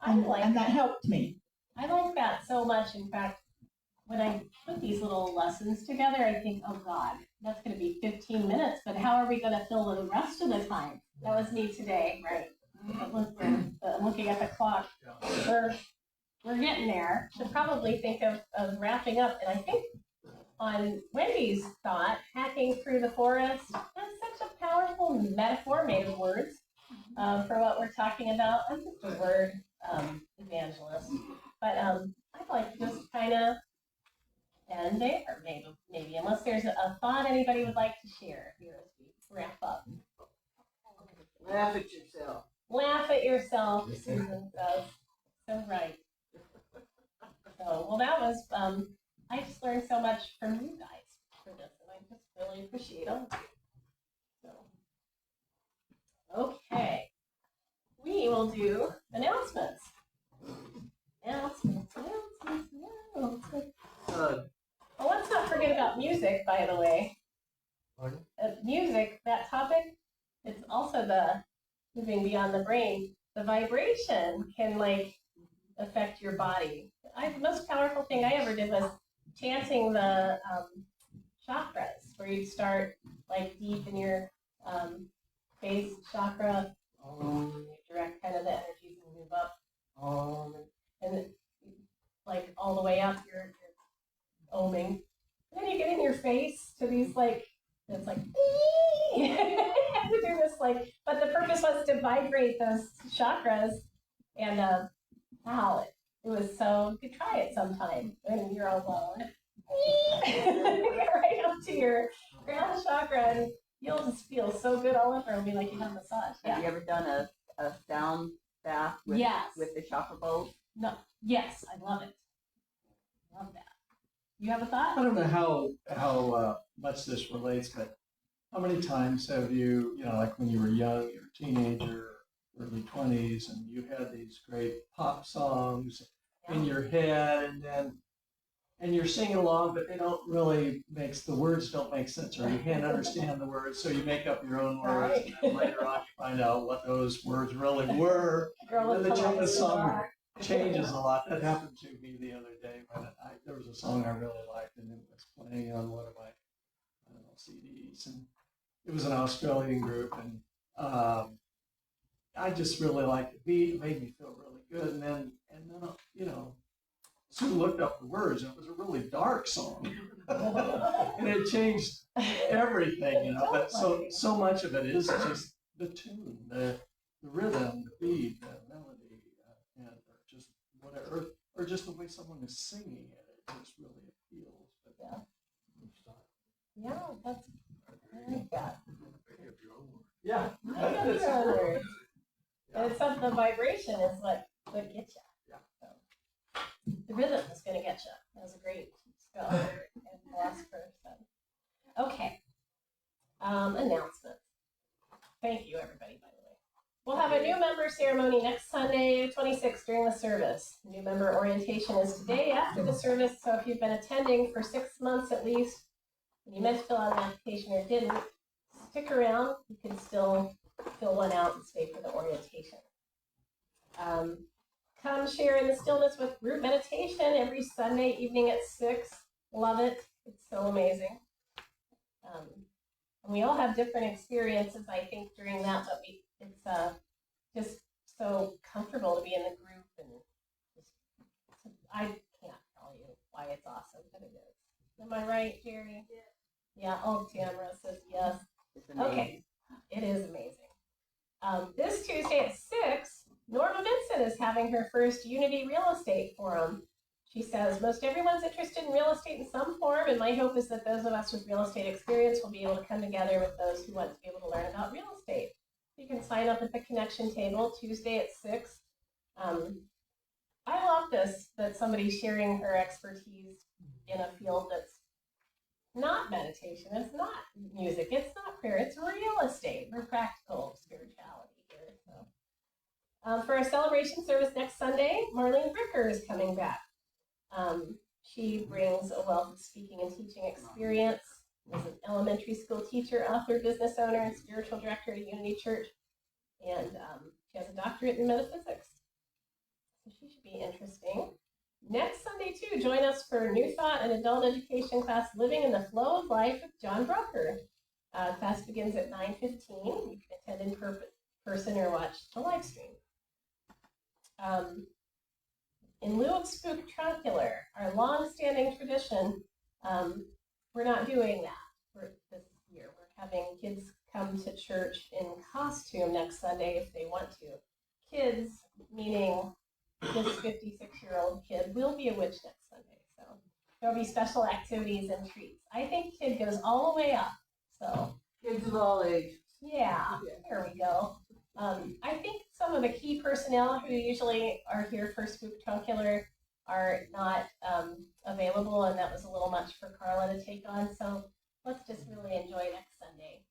and that helped me. I like that so much. In fact, when I put these little lessons together, I think, oh God, that's going to be 15 minutes, but how are we going to fill the rest of the time? That was me today, right? I'm looking at the clock. We're getting there. Should probably think of wrapping up. And I think on Wendy's thought, hacking through the forest, that's such a powerful metaphor made of words for what we're talking about. I'm just a word evangelist. But I'd like to just kind of end there, maybe, unless there's a thought anybody would like to share here as we wrap up. Laugh at yourself. Laugh at yourself, Susan says. So right. So, well, that was, I just learned so much from you guys for this, and I just really appreciate them. So, okay. We will do announcements. Announcements. Well, let's not forget about music, by the way. Music, that topic, it's also the moving beyond the brain. The vibration can affect your body. The most powerful thing I ever did was chanting the chakras, where you start deep in your base chakra, you direct kind of the energies and move up, and all the way up, you're oming. And then you get in your face to these it's you have to do this but the purpose was to vibrate those chakras and Wow, it was so, you could try it sometime when you're alone. Get right up to your crown chakra and you'll just feel so good all over. It'll be like you have a massage. Have you ever done a sound bath with, Yes. with the chakra bowls? No, yes, I love it. Love that. You have a thought? I don't know how much this relates, but how many times have you, like when you were young, you were a teenager, early 20s, and you had these great pop songs in your head, and you're singing along, but they don't really the words don't make sense, or you can't understand the words, so you make up your own words, Right. and then later on you find out what those words really were. Girl And with then the song colors. changes a lot. That happened to me the other day when there was a song I really liked, and it was playing on one of my, I don't know, CDs, and it was an Australian group, and I just really liked the beat. It made me feel really good, and then soon looked up the words, and it was a really dark song, and it changed everything, But so much of it is just the tune, the rhythm, the beat, the melody, and or just whatever, or just the way someone is singing it. It just really appeals. But, Yeah, that's, I like that. yeah. I love your own words. And it's the vibration is what gets you. Yeah. So, the rhythm is going to get you. That was a great scholar and philosopher said. Okay. Announcements. Thank you, everybody, by the way. We'll have a new member ceremony next Sunday, 26th, during the service. New member orientation is today after the service, so if you've been attending for 6 months at least, and you meant to fill out an application or didn't, stick around. You can still fill one out and stay for the orientation. Come share in the stillness with group meditation every Sunday evening at 6. Love it. It's so amazing. And we all have different experiences, I think, during that, but it's just so comfortable to be in the group, and I can't tell you why it's awesome, but it is. Am I right, Jerry? Yeah. Oh, Tamara says yes. Okay, it is amazing. This Tuesday at 6, Norma Vincent is having her first Unity Real Estate Forum. She says, most everyone's interested in real estate in some form, and my hope is that those of us with real estate experience will be able to come together with those who want to be able to learn about real estate. You can sign up at the connection table Tuesday at 6. I love this, that somebody's sharing her expertise in a field that's not meditation, it's not music, it's not prayer, it's real estate. We're practical spirituality here. So, for our celebration service next Sunday, Marlene Bricker is coming back. She brings a wealth of speaking and teaching experience as an elementary school teacher, author, business owner, and spiritual director at Unity Church. And she has a doctorate in metaphysics. So she should be interesting. Next Sunday, too, join us for New Thought and Adult Education class, Living in the Flow of Life with John Brucker. Class begins at 9:15. You can attend in person or watch the live stream. In lieu of Spooktacular, our long-standing tradition, we're not doing that this year. We're having kids come to church in costume next Sunday if they want to. Kids, meaning this 56-year-old kid, will be a witch next Sunday. So there'll be special activities and treats. I think kid goes all the way up. So Kids of all ages. yeah, here we go. I think some of the key personnel who usually are here for Spooktacular are not available, and that was a little much for Carla to take on. So let's just really enjoy next Sunday.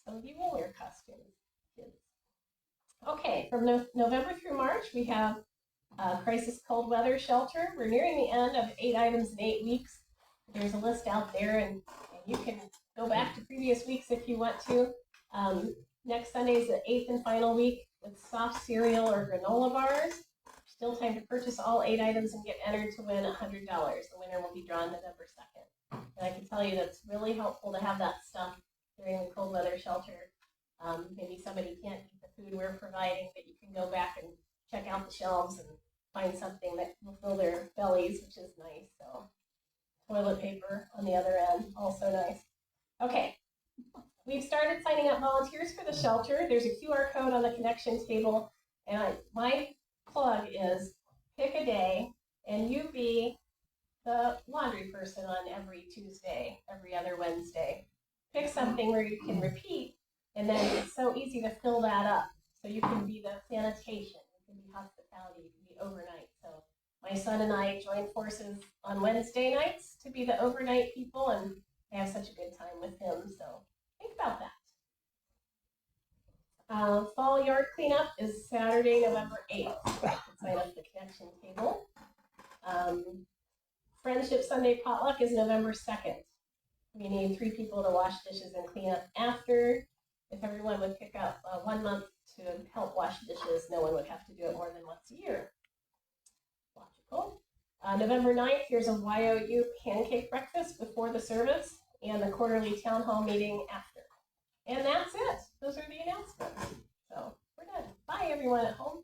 Some of you will wear costumes, kids. Okay, from November through March, we have Crisis Cold Weather Shelter. We're nearing the end of 8 items in 8 weeks. There's a list out there, and you can go back to previous weeks if you want to. Next Sunday is the 8th and final week with soft cereal or granola bars. Still time to purchase all 8 items and get entered to win $100. The winner will be drawn November 2nd. And I can tell you that's really helpful to have that stuff during the cold weather shelter. Maybe somebody can't eat the food we're providing, but you can go back and check out the shelves and find something that will fill their bellies, which is nice. So toilet paper on the other end, also nice. Okay. We've started signing up volunteers for the shelter. There's a QR code on the connection table, and my plug is pick a day and you be the laundry person on every Tuesday, every other Wednesday. Pick something where you can repeat, and then it's so easy to fill that up. So you can be the sanitation, you can be hospitality, you can be overnight. So my son and I joined forces on Wednesday nights to be the overnight people, and I have such a good time with him. So think about that. Fall yard cleanup is Saturday, November 8th. Sign up the connection table. Friendship Sunday potluck is November 2nd. We need 3 people to wash dishes and clean up after. If everyone would pick up 1 month to help wash dishes, no one would have to do it more than once a year. Logical. November 9th, here's a YOU pancake breakfast before the service and the quarterly town hall meeting after. And that's it. Those are the announcements. So we're done. Bye, everyone at home.